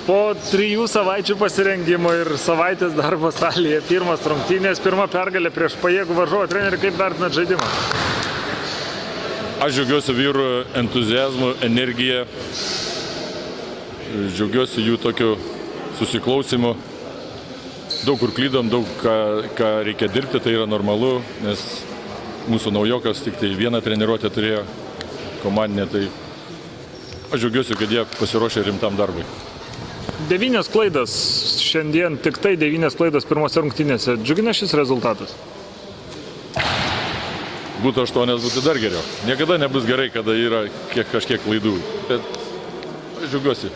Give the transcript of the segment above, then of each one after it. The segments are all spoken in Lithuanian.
Po 3 savaičių pasirengimo ir savaitės darbo salėje pirmas rungtynės, pirma pergalė prieš pajėgų varžovą. Treneri, kaip vertinat žaidimą? Aš džiaugiuosi vyrų entuziazmu, energija. Džiaugiuosi jų tokiu susiklausimu. Daug kur klydom, daug ką reikia dirbti, tai yra normalu, nes mūsų naujokas tik tai vieną treniruotę turėjo komandinę. Tai aš džiaugiuosi, kad jie pasiruošė rimtam darbui. 9 klaidas šiandien, tik tai 9 klaidas pirmose rungtynėse. Džiugina šis rezultatas? Būtų 8, būtų dar geriau. Niekada nebus gerai, kada yra kažkiek klaidų. Bet aš džiaugiuosi,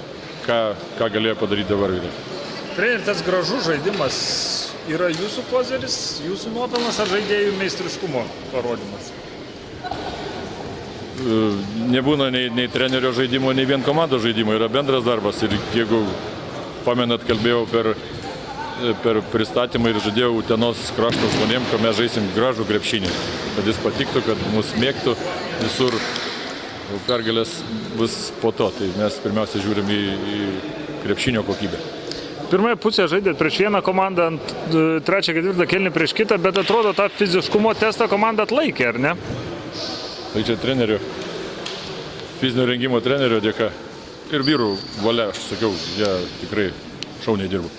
ką galėjo padaryti dabar vyrai. Treneri, tas gražus žaidimas yra jūsų kozeris, jūsų nuopelnas ar žaidėjų meistriškumo parodymas? Nebūna nei trenerio žaidimo, nei vien komandos žaidimo. Yra bendras darbas. Ir jeigu pamenat, kalbėjau per pristatymą ir žadėjau Utenos krašto žmonėm, kad mes žaisim gražų krepšinį. Kad jis patiktų, kad mus mėgtų visur. Pergalės bus po to. Tai mes pirmiausia žiūrim į krepšinio kokybę. Pirmąją pusę žaidėt prieš vieną komandą, ant 3-4 kėlinį prieš kitą, bet atrodo, tą fiziškumo testą komanda atlaikė, ar ne? Tai čia trenerio, fizinio rengimo trenerio dėka ir vyrų valia, aš sakiau, jie tikrai šauniai dirbo.